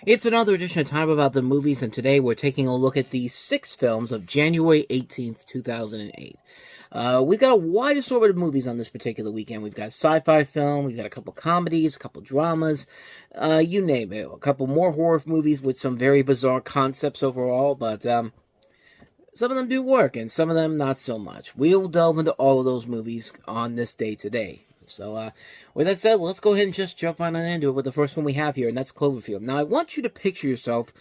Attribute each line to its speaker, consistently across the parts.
Speaker 1: It's another edition of Time About the Movies, and today we're taking a look at the 6 films of January 18th, 2008. We've got a wide assortment of movies on this particular weekend. We've got a sci-fi film, we've got a couple comedies, a couple dramas, you name it. A couple more horror movies with some very bizarre concepts overall, but some of them do work, and some of them not so much. We'll delve into all of those movies on this day today. So, with that said, let's go ahead and just jump on into it with the first one we have here, and that's Cloverfield. Now, I want you to picture yourself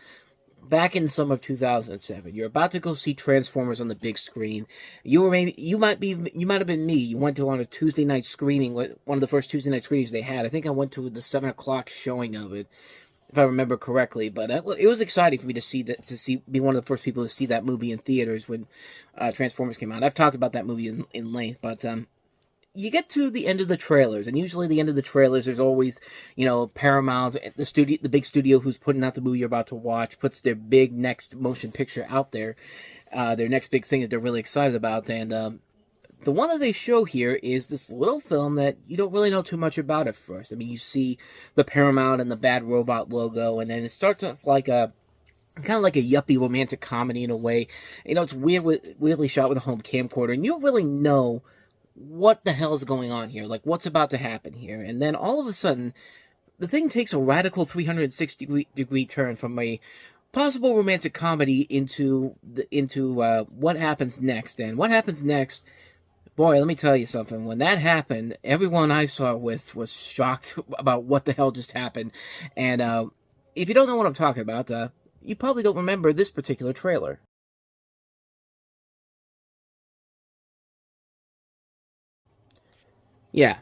Speaker 1: back in the summer of 2007. You're about to go see Transformers on the big screen. You might have been me. You went to on a Tuesday night screening, one of the first Tuesday night screenings they had. I think I went to the 7 o'clock showing of it, if I remember correctly. But it was exciting for me to be one of the first people to see that movie in theaters when Transformers came out. I've talked about that movie in length, but you get to the end of the trailers, and usually the end of the trailers, there's always, Paramount, the big studio who's putting out the movie you're about to watch, puts their big next motion picture out there, their next big thing that they're really excited about, and the one that they show here is this little film that you don't really know too much about at first. I mean, you see the Paramount and the Bad Robot logo, and then it starts off like a kind of like a yuppie romantic comedy in a way. It's weirdly shot with a home camcorder, and you don't really know what the hell is going on here, like what's about to happen here. And then all of a sudden, the thing takes a radical 360-degree turn from a possible romantic comedy into what happens next. And what happens next, boy, let me tell you something. When that happened, everyone I saw it with was shocked about what the hell just happened. And if you don't know what I'm talking about, you probably don't remember this particular trailer. Yeah,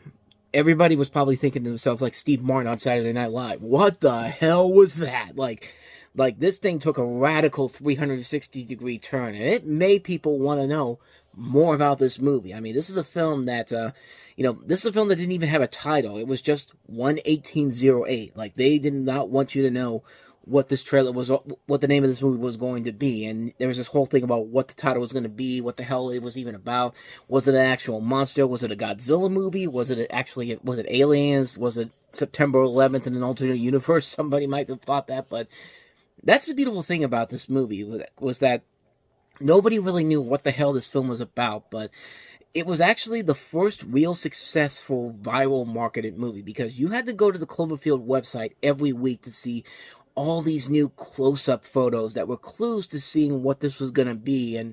Speaker 1: everybody was probably thinking to themselves, like Steve Martin on Saturday Night Live, what the hell was that? Like this thing took a radical 360-degree turn, and it made people want to know more about this movie. I mean, this is a film that, this is a film that didn't even have a title. It was just 1/1808. Like, they did not want you to know what this trailer was, what the name of this movie was going to be. And there was this whole thing about what the title was going to be, what the hell it was even about. Was it an actual monster? Was it a Godzilla movie? Was it Aliens? Was it September 11th in an alternate universe? Somebody might have thought that, but that's the beautiful thing about this movie, was that nobody really knew what the hell this film was about, but it was actually the first real successful viral marketed movie, because you had to go to the Cloverfield website every week to see all these new close-up photos that were clues to seeing what this was going to be. And,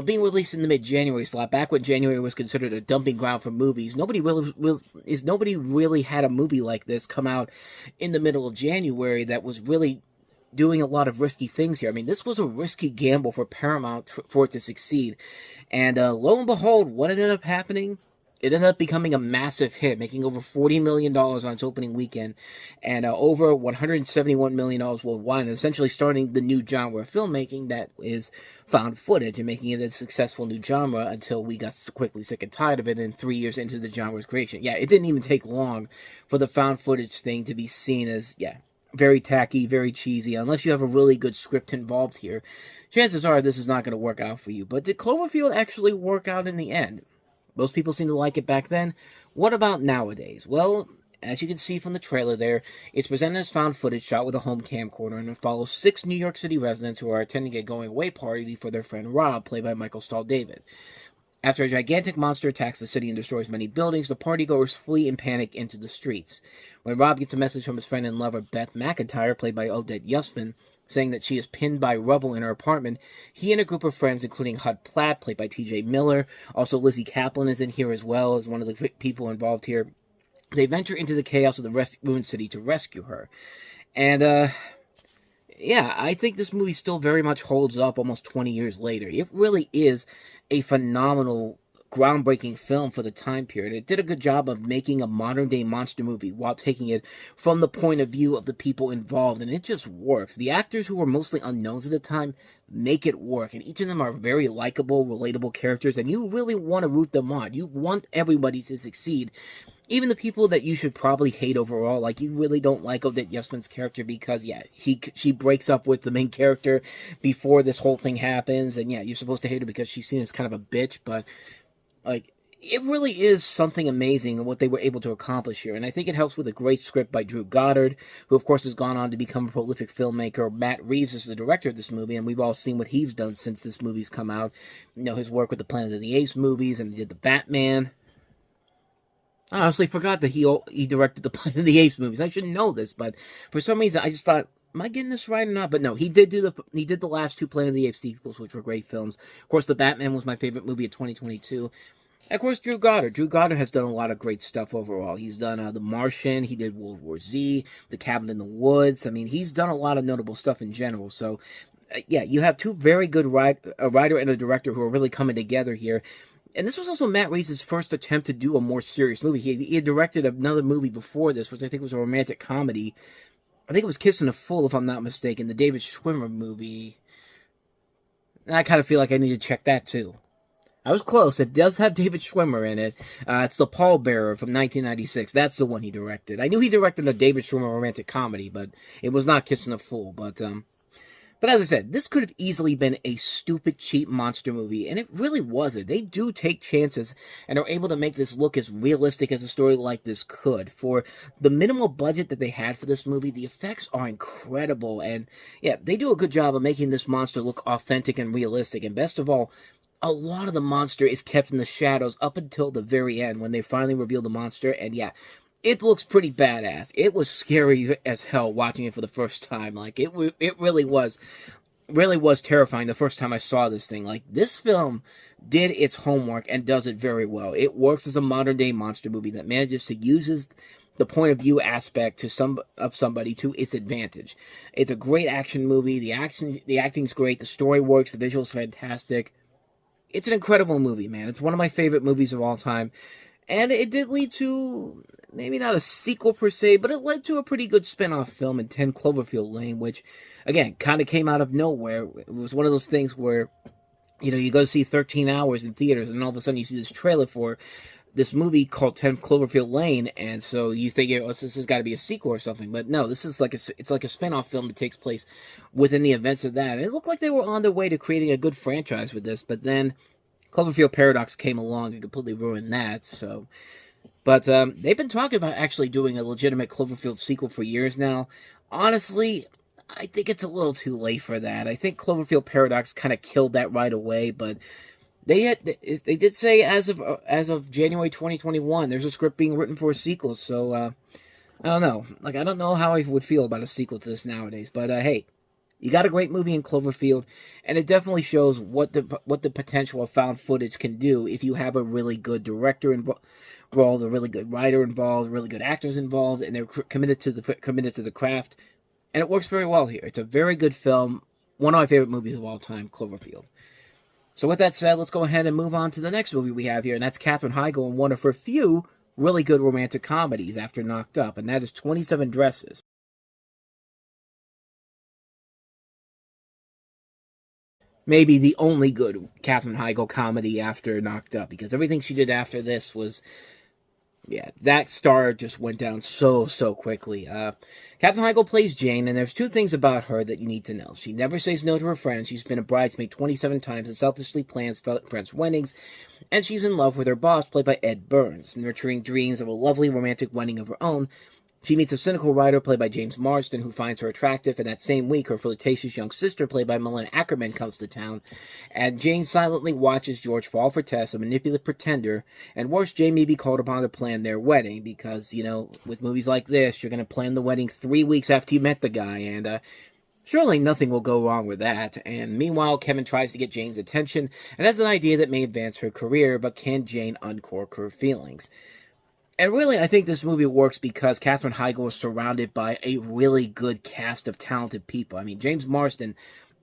Speaker 1: being released in the mid-January slot, back when January was considered a dumping ground for movies, nobody really had a movie like this come out in the middle of January that was really doing a lot of risky things here. I mean, this was a risky gamble for Paramount for it to succeed. And lo and behold, what ended up happening? It ended up becoming a massive hit, making over $40 million on its opening weekend, and over $171 million worldwide, and essentially starting the new genre of filmmaking that is found footage, and making it a successful new genre until we got quickly sick and tired of it, and 3 years into the genre's creation. Yeah, it didn't even take long for the found footage thing to be seen as, very tacky, very cheesy. Unless you have a really good script involved here, chances are this is not going to work out for you. But did Cloverfield actually work out in the end? Most people seem to like it back then. What about nowadays? Well, as you can see from the trailer there, it's presented as found footage shot with a home camcorder, and it follows 6 New York City residents who are attending a going-away party for their friend Rob, played by Michael Stahl-David. After a gigantic monster attacks the city and destroys many buildings, the partygoers flee in panic into the streets. When Rob gets a message from his friend and lover Beth McIntyre, played by Odette Yustman, saying that she is pinned by rubble in her apartment, he and a group of friends, including Hud Platt, played by T.J. Miller, also Lizzie Kaplan is in here as well as one of the people involved here, they venture into the chaos of the ruined city to rescue her. And, I think this movie still very much holds up almost 20 years later. It really is a phenomenal, groundbreaking film for the time period. It did a good job of making a modern-day monster movie while taking it from the point of view of the people involved, and it just works. The actors, who were mostly unknowns at the time, make it work, and each of them are very likable, relatable characters, and you really want to root them on. You want everybody to succeed. Even the people that you should probably hate overall, like you really don't like Odette Yustman's character because, she breaks up with the main character before this whole thing happens, and you're supposed to hate her because she's seen as kind of a bitch, but, like, it really is something amazing what they were able to accomplish here. And I think it helps with a great script by Drew Goddard, who, of course, has gone on to become a prolific filmmaker. Matt Reeves is the director of this movie, and we've all seen what he's done since this movie's come out. You know, his work with the Planet of the Apes movies, and he did the Batman. I honestly forgot that he directed the Planet of the Apes movies. I should know this, but for some reason, I just thought, am I getting this right or not? But no, he did the last two Planet of the Apes sequels, which were great films. Of course, the Batman was my favorite movie of 2022. Of course, Drew Goddard. Drew Goddard has done a lot of great stuff overall. He's done The Martian. He did World War Z, The Cabin in the Woods. I mean, he's done a lot of notable stuff in general. So, yeah, you have two very good a writer and a director who are really coming together here. And this was also Matt Reeves' first attempt to do a more serious movie. He had directed another movie before this, which I think was a romantic comedy. I think it was Kissing a Fool, if I'm not mistaken, the David Schwimmer movie. And I kind of feel like I need to check that, too. I was close. It does have David Schwimmer in it. It's The Pallbearer from 1996. That's the one he directed. I knew he directed a David Schwimmer romantic comedy, but it was not Kissing a Fool. But as I said, this could have easily been a stupid, cheap monster movie, and it really wasn't. They do take chances and are able to make this look as realistic as a story like this could. For the minimal budget that they had for this movie, the effects are incredible, and yeah, they do a good job of making this monster look authentic and realistic, and best of all, a lot of the monster is kept in the shadows up until the very end when they finally reveal the monster, and yeah, it looks pretty badass. It was scary as hell watching it for the first time. Like, it really was terrifying the first time I saw this thing. Like, this film did its homework and does it very well. It works as a modern-day monster movie that manages to use the point of view aspect of somebody to its advantage. It's a great action movie. The acting's great. The story works. The visuals fantastic. It's an incredible movie, man. It's one of my favorite movies of all time. And it did lead to, maybe not a sequel per se, but it led to a pretty good spin-off film in 10 Cloverfield Lane, which, again, kind of came out of nowhere. It was one of those things where, you know, you go to see 13 Hours in theaters, and all of a sudden you see this trailer for this movie called 10 Cloverfield Lane, and so you think, oh, this has got to be a sequel or something. But no, this is it's like a spin-off film that takes place within the events of that. And it looked like they were on their way to creating a good franchise with this, but then Cloverfield Paradox came along and completely ruined that. So, but they've been talking about actually doing a legitimate Cloverfield sequel for years now. Honestly, I think it's a little too late for that. I think Cloverfield Paradox kind of killed that right away, but they did say as of January 2021, there's a script being written for a sequel. So I don't know. Like, I don't know how I would feel about a sequel to this nowadays. But hey, you got a great movie in Cloverfield, and it definitely shows what the potential of found footage can do if you have a really good director involved, a really good writer involved, really good actors involved, and they're committed to the craft. And it works very well here. It's a very good film. One of my favorite movies of all time, Cloverfield. So with that said, let's go ahead and move on to the next movie we have here, and that's Katherine Heigl in one of her few really good romantic comedies after Knocked Up, and that is 27 Dresses. Maybe the only good Katherine Heigl comedy after Knocked Up, because everything she did after this was, yeah, that star just went down so quickly. Katherine Heigl plays Jane, and there's two things about her that you need to know. She never says no to her friends. She's been a bridesmaid 27 times and selfishly plans friends' weddings, and she's in love with her boss, played by Ed Burns, nurturing dreams of a lovely romantic wedding of her own. She meets a cynical writer played by James Marsden who finds her attractive, and that same week her flirtatious young sister played by Malin Ackerman comes to town, and Jane silently watches George fall for Tess, a manipulative pretender, and worse, Jane may be called upon to plan their wedding, because, you know, with movies like this, you're going to plan the wedding 3 weeks after you met the guy, and surely nothing will go wrong with that. And meanwhile, Kevin tries to get Jane's attention, and has an idea that may advance her career, but can Jane uncork her feelings? And really, I think this movie works because Katherine Heigl is surrounded by a really good cast of talented people. I mean, James Marsden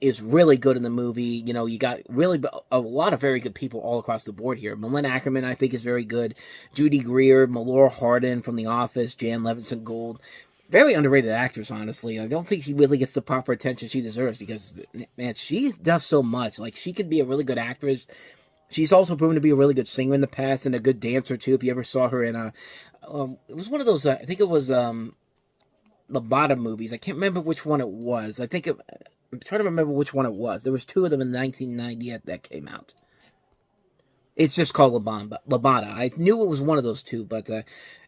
Speaker 1: is really good in the movie. You know, you got really a lot of very good people all across the board here. Malin Ackerman, I think, is very good. Judy Greer, Melora Hardin from The Office, Jan Levinson Gould. Very underrated actress, honestly. I don't think she really gets the proper attention she deserves because, man, she does so much. Like, she could be a really good actress. She's also proven to be a really good singer in the past and a good dancer, too. If you ever saw her in it was one of those, I think it was the Bottom movies. I can't remember which one it was. I'm trying to remember which one it was. There was two of them in 1990 that came out. It's just called Labada. I knew it was one of those two, but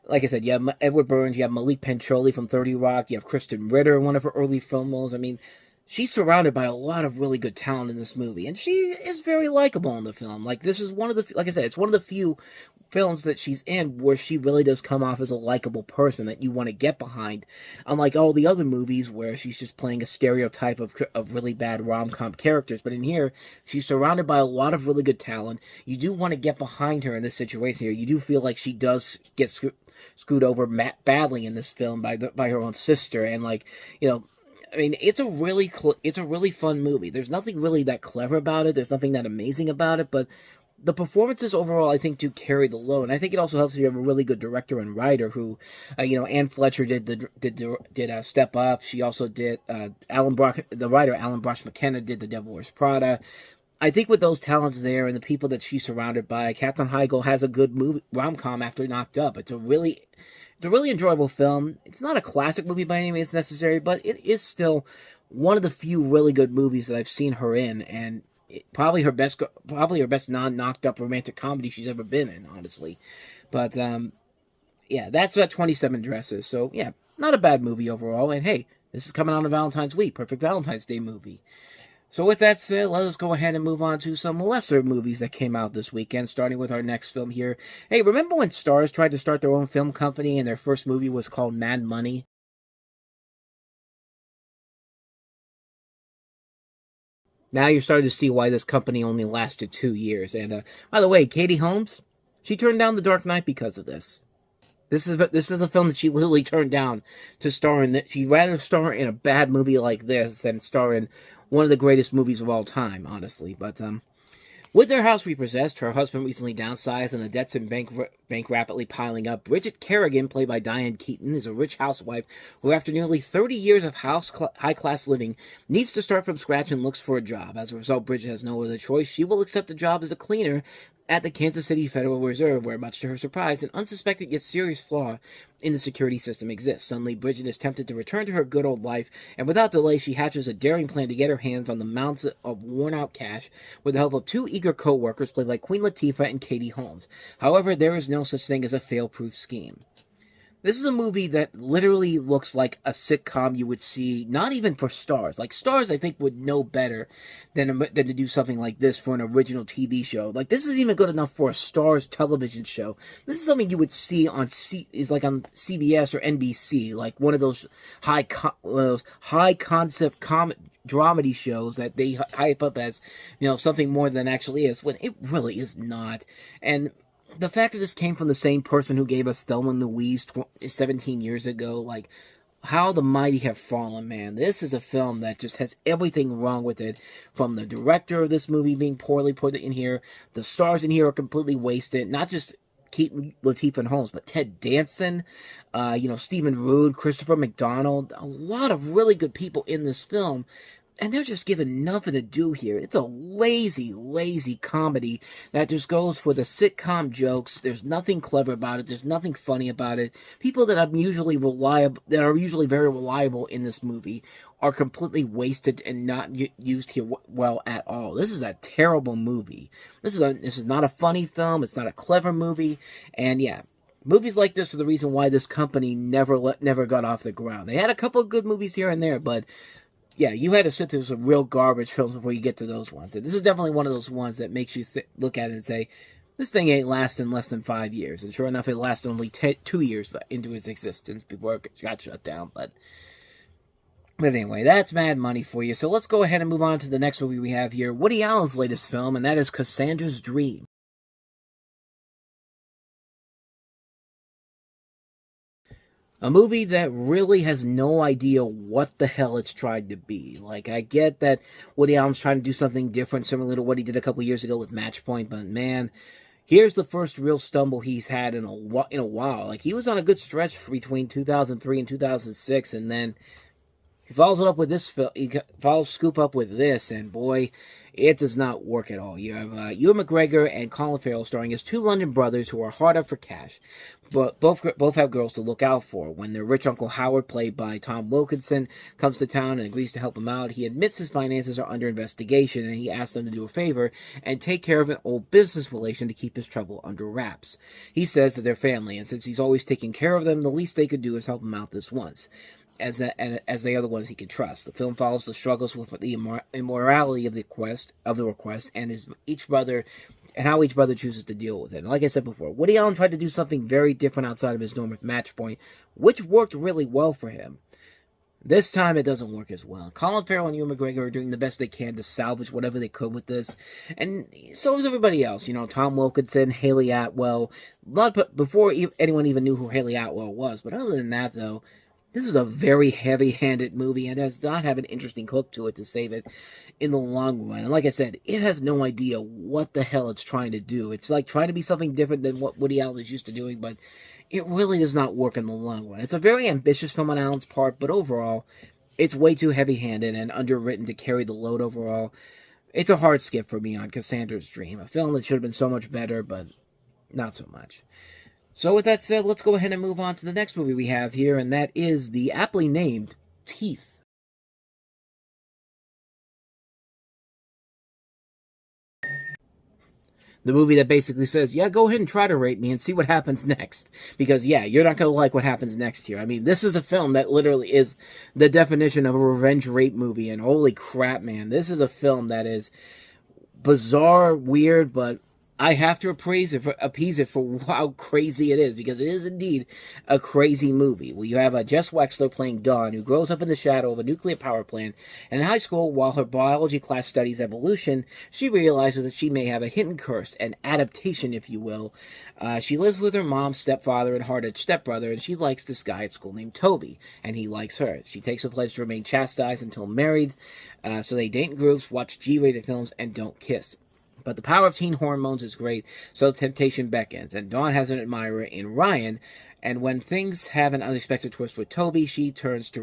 Speaker 1: like I said, you have Edward Burns, you have Malik Pencoli from 30 Rock, you have Kristen Ritter in one of her early film roles. I mean, she's surrounded by a lot of really good talent in this movie, and she is very likable in the film. Like, this is one of the, like I said, it's one of the few films that she's in where she really does come off as a likable person that you want to get behind, unlike all the other movies where she's just playing a stereotype of really bad rom-com characters. But in here, she's surrounded by a lot of really good talent. You do want to get behind her in this situation here. You do feel like she does get screwed over badly in this film by her own sister, and like, you know, I mean, it's a really fun movie. There's nothing really that clever about it. There's nothing that amazing about it, but the performances overall, I think, do carry the load. And I think it also helps if you have a really good director and writer who, Anne Fletcher did Step Up. She also did the writer Alan Brosh McKenna did The Devil Wears Prada. I think with those talents there and the people that she's surrounded by, Katherine Heigl has a good movie rom-com after Knocked Up. It's a really enjoyable film. It's not a classic movie by any means necessary, but it is still one of the few really good movies that I've seen her in, and probably her best non-knocked up romantic comedy she's ever been in, honestly. But yeah, that's about 27 Dresses. So yeah, not a bad movie overall. And hey, this is coming out on Valentine's week, perfect Valentine's Day movie. So with that said, let us go ahead and move on to some lesser movies that came out this weekend, starting with our next film here. Hey, remember when Starz tried to start their own film company and their first movie was called Mad Money? Now you're starting to see why this company only lasted 2 years. And by the way, Katie Holmes, she turned down The Dark Knight because of this. This is a film that she literally turned down to star in. That she'd rather star in a bad movie like this than star in one of the greatest movies of all time, honestly. But with their house repossessed, her husband recently downsized, and the debts in bank rapidly piling up, Bridget Kerrigan, played by Diane Keaton, is a rich housewife who, after nearly 30 years of high-class living, needs to start from scratch and looks for a job. As a result, Bridget has no other choice. She will accept a job as a cleaner at the Kansas City Federal Reserve, where, much to her surprise, an unsuspected yet serious flaw in the security system exists. Suddenly, Bridget is tempted to return to her good old life, and without delay, she hatches a daring plan to get her hands on the mounds of worn-out cash with the help of two eager co-workers played by Queen Latifah and Katie Holmes. However, there is no such thing as a fail-proof scheme. This is a movie that literally looks like a sitcom you would see, not even for Starz. Like, Starz, I think, would know better than to do something like this for an original TV show. Like, this isn't even good enough for a Starz television show. This is something you would see on on CBS or NBC, like one of those high concept dramedy shows that they hype up as, something more than it actually is, when it really is not. And the fact that this came from the same person who gave us Thelma and Louise 17 years ago, like, how the mighty have fallen, man. This is a film that just has everything wrong with it, from the director of this movie being poorly put in here, the stars in here are completely wasted, not just Keaton, Latifah, and Holmes, but Ted Danson, Stephen Root, Christopher McDonald, a lot of really good people in this film. And they're just given nothing to do here. It's a lazy comedy that just goes for the sitcom jokes. There's nothing clever about it. There's nothing funny about it. People that are usually very reliable in this movie are completely wasted and not used here well at all. This is a terrible movie. This is not a funny film. It's not a clever movie. And yeah, movies like this are the reason why this company never got off the ground. They had a couple of good movies here and there, but yeah, you had to sit through some real garbage films before you get to those ones. And this is definitely one of those ones that makes you look at it and say, this thing ain't lasting less than 5 years. And sure enough, it lasted only 2 years into its existence before it got shut down. But anyway, that's Mad Money for you. So let's go ahead and move on to the next movie we have here, Woody Allen's latest film, and that is Cassandra's Dream. A movie that really has no idea what the hell it's tried to be. Like, I get that Woody Allen's trying to do something different, similar to what he did a couple years ago with Match Point, but man, here's the first real stumble he's had in a while. Like, he was on a good stretch between 2003 and 2006, and then he follows it up with this film. He follows Scoop up with this, and boy, it does not work at all. You have Ewan McGregor and Colin Farrell starring as two London brothers who are hard up for cash, but both have girls to look out for. When their rich Uncle Howard, played by Tom Wilkinson, comes to town and agrees to help him out, he admits his finances are under investigation, and he asks them to do a favor and take care of an old business relation to keep his trouble under wraps. He says that they're family, and since he's always taking care of them, the least they could do is help him out this once, as they are the ones he can trust. The film follows the struggles with the immorality of the request, and each brother and how each brother chooses to deal with it. And like I said before, Woody Allen tried to do something very different outside of his normal match point, which worked really well for him. This time it doesn't work as well. Colin Farrell and Ewan McGregor are doing the best they can to salvage whatever they could with this, and so is everybody else. Tom Wilkinson, Haley Atwell. Before anyone even knew who Haley Atwell was, but other than that, though, this is a very heavy-handed movie and does not have an interesting hook to it to save it in the long run. And like I said, it has no idea what the hell it's trying to do. It's like trying to be something different than what Woody Allen is used to doing, but it really does not work in the long run. It's a very ambitious film on Allen's part, but overall, it's way too heavy-handed and underwritten to carry the load overall. It's a hard skip for me on Cassandra's Dream, a film that should have been so much better, but not so much. So with that said, let's go ahead and move on to the next movie we have here, and that is the aptly named Teeth. The movie that basically says, yeah, go ahead and try to rape me and see what happens next. Because, yeah, you're not going to like what happens next here. I mean, this is a film that literally is the definition of a revenge rape movie, and holy crap, man, this is a film that is bizarre, weird, but I have to appease it for how crazy it is, because it is indeed a crazy movie. Well, you have Jess Wexler playing Dawn, who grows up in the shadow of a nuclear power plant, and in high school, while her biology class studies evolution, she realizes that she may have a hidden curse, an adaptation, if you will. She lives with her mom, stepfather, and hard-edged stepbrother, and she likes this guy at school named Toby, and he likes her. She takes a pledge to remain chastised until married, so they date in groups, watch G-rated films, and don't kiss. But the power of teen hormones is great, so temptation beckons, and Dawn has an admirer in Ryan, and when things have an unexpected twist with Toby, she turns to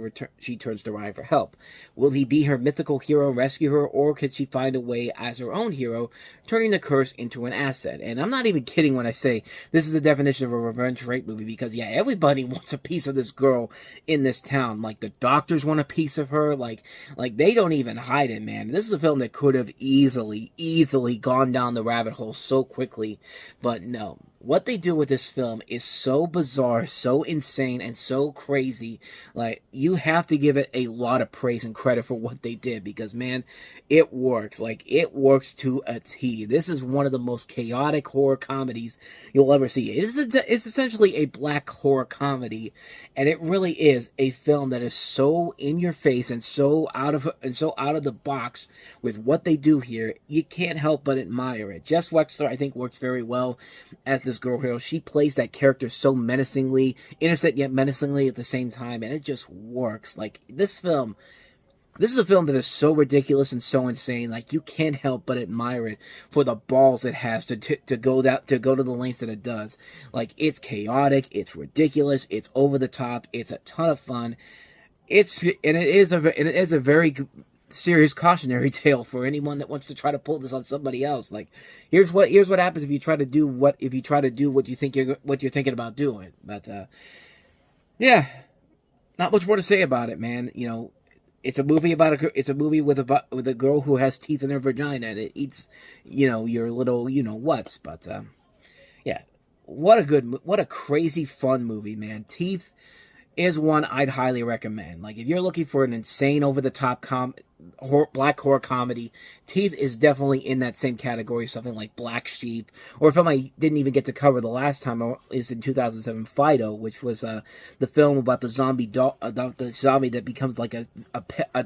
Speaker 1: Ryan for help. Will he be her mythical hero, rescue her, or could she find a way as her own hero, turning the curse into an asset? And I'm not even kidding when I say this is the definition of a revenge rape movie, because yeah, everybody wants a piece of this girl in this town. Like, the doctors want a piece of her, like they don't even hide it, man. This is a film that could have easily gone down the rabbit hole so quickly, but no. What they do with this film is so bizarre, so insane, and so crazy. Like, you have to give it a lot of praise and credit for what they did, because, man, it works. Like, it works to a T. This is one of the most chaotic horror comedies you'll ever see. It's essentially a black horror comedy, and it really is a film that is so in your face and so out of the box with what they do here. You can't help but admire it. Jess Wexler, I think, works very well as this girl hero. She plays that character so menacingly, innocent yet menacingly at the same time, and it just works. Like, this is a film that is so ridiculous and so insane. Like, you can't help but admire it for the balls it has to go to the lengths that it does. Like, it's chaotic, it's ridiculous, it's over the top, it's a ton of fun. It is a very serious cautionary tale for anyone that wants to try to pull this on somebody else. Like, here's what happens if you try to do what you think you're thinking about doing. But yeah, not much more to say about it, man. It's a movie with a girl who has teeth in her vagina, and it eats your little whats. But yeah, what a crazy fun movie, man. Teeth is one I'd highly recommend. Like, if you're looking for an insane, over-the-top black horror comedy, Teeth is definitely in that same category. Something like Black Sheep, or a film I didn't even get to cover the last time is in 2007, Fido, which was the film about the zombie that becomes like a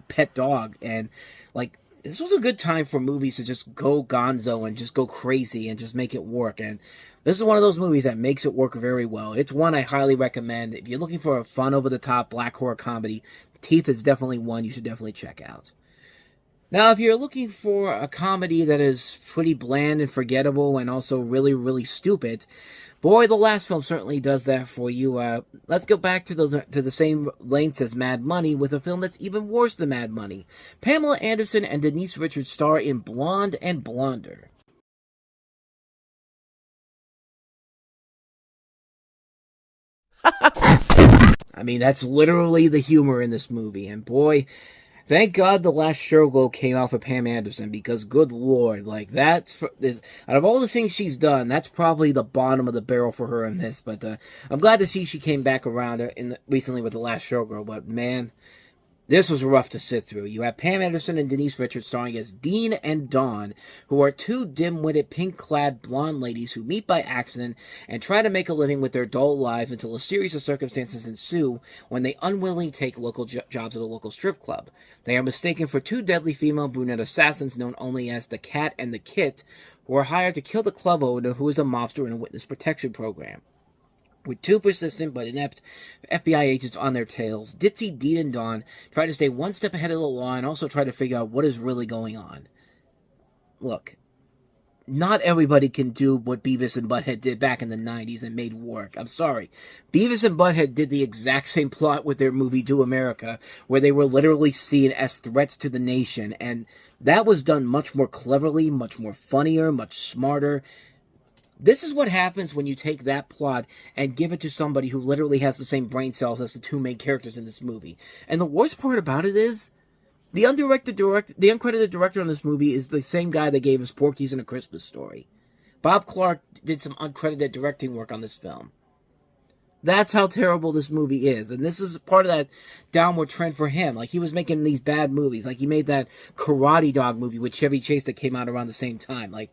Speaker 1: pet dog. And like, this was a good time for movies to just go gonzo and just go crazy and just make it work. And this is one of those movies that makes it work very well. It's one I highly recommend. If you're looking for a fun, over-the-top black horror comedy, Teeth is definitely one you should definitely check out. Now, if you're looking for a comedy that is pretty bland and forgettable and also really, really stupid, boy, the last film certainly does that for you. Let's go back to the same lengths as Mad Money with a film that's even worse than Mad Money. Pamela Anderson and Denise Richards star in Blonde and Blonder. I mean, that's literally the humor in this movie, and boy, thank God the last showgirl came out for Pam Anderson, because good lord, like out of all the things she's done, that's probably the bottom of the barrel for her in this. But I'm glad to see she came back around recently with the last showgirl. But man, this was rough to sit through. You have Pam Anderson and Denise Richards starring as Dean and Dawn, who are two dim-witted, pink-clad blonde ladies who meet by accident and try to make a living with their dull lives until a series of circumstances ensue when they unwillingly take local jobs at a local strip club. They are mistaken for two deadly female brunette assassins known only as the Cat and the Kit, who are hired to kill the club owner, who is a mobster in a witness protection program. With two persistent but inept FBI agents on their tails, ditzy Dean and Dawn try to stay one step ahead of the law and also try to figure out what is really going on. Look, not everybody can do what Beavis and Butthead did back in the 90s and made work. I'm sorry. Beavis and Butthead did the exact same plot with their movie Do America, where they were literally seen as threats to the nation, and that was done much more cleverly, much more funnier, much smarter. This is what happens when you take that plot and give it to somebody who literally has the same brain cells as the two main characters in this movie. And the worst part about it is, the uncredited director on this movie is the same guy that gave us Porky's and A Christmas Story. Bob Clark did some uncredited directing work on this film. That's how terrible this movie is. And this is part of that downward trend for him. Like, he was making these bad movies. Like, he made that Karate Dog movie with Chevy Chase that came out around the same time. Like,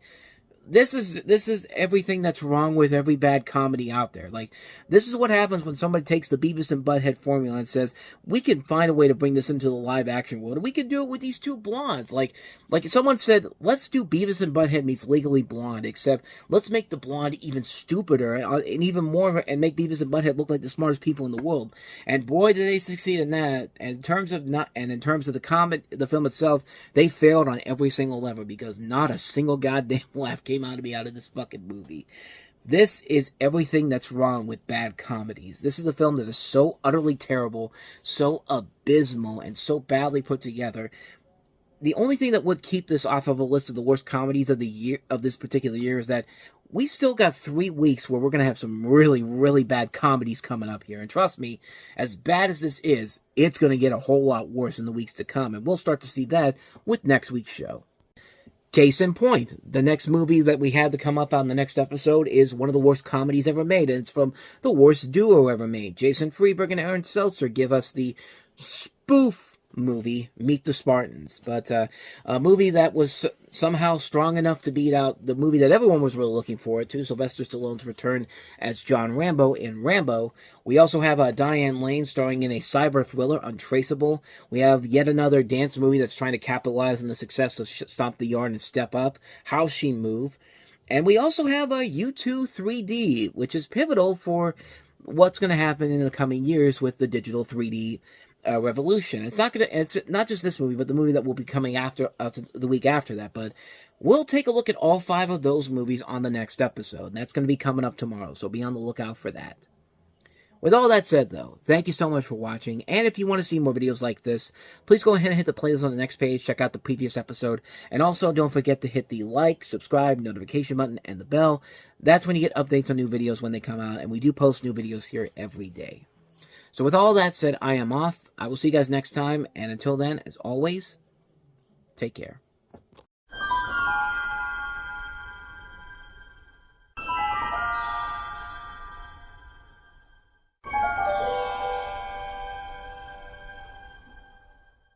Speaker 1: this is everything that's wrong with every bad comedy out there. Like, this is what happens when somebody takes the Beavis and Butthead formula and says, we can find a way to bring this into the live action world. And we can do it with these two blondes. Like someone said, let's do Beavis and Butthead meets Legally Blonde, except let's make the blonde even stupider and even more, and make Beavis and Butthead look like the smartest people in the world. And boy, did they succeed in that. And in terms of the film itself, they failed on every single level, because not a single goddamn laugh came out of this fucking movie. This is everything that's wrong with bad comedies. This is a film that is so utterly terrible, so abysmal, and so badly put together. The only thing that would keep this off of a list of the worst comedies of the year, of this particular year, is that we've still got 3 weeks where we're going to have some really, really bad comedies coming up here. And trust me, as bad as this is, it's going to get a whole lot worse in the weeks to come. And we'll start to see that with next week's show. Case in point, the next movie that we had to come up on the next episode is one of the worst comedies ever made, and it's from the worst duo ever made. Jason Freeberg and Aaron Seltzer give us the spoof movie, Meet the Spartans. But a movie that was somehow strong enough to beat out the movie that everyone was really looking forward to, Sylvester Stallone's return as John Rambo in Rambo. We also have Diane Lane starring in a cyber thriller, Untraceable. We have yet another dance movie that's trying to capitalize on the success of Stomp the Yard and Step Up, How She Move. And we also have a U2 3D, which is pivotal for what's going to happen in the coming years with the digital 3D revolution. It's not just this movie, but the movie that will be coming after the week after that. But we'll take a look at all 5 of those movies on the next episode. And that's going to be coming up tomorrow, so be on the lookout for that. With all that said, though, thank you so much for watching, and if you want to see more videos like this, please go ahead and hit the playlist on the next page, check out the previous episode, and also don't forget to hit the like, subscribe, notification button, and the bell. That's when you get updates on new videos when they come out, and we do post new videos here every day. So with all that said, I am off. I will see you guys next time, and until then, as always, take care.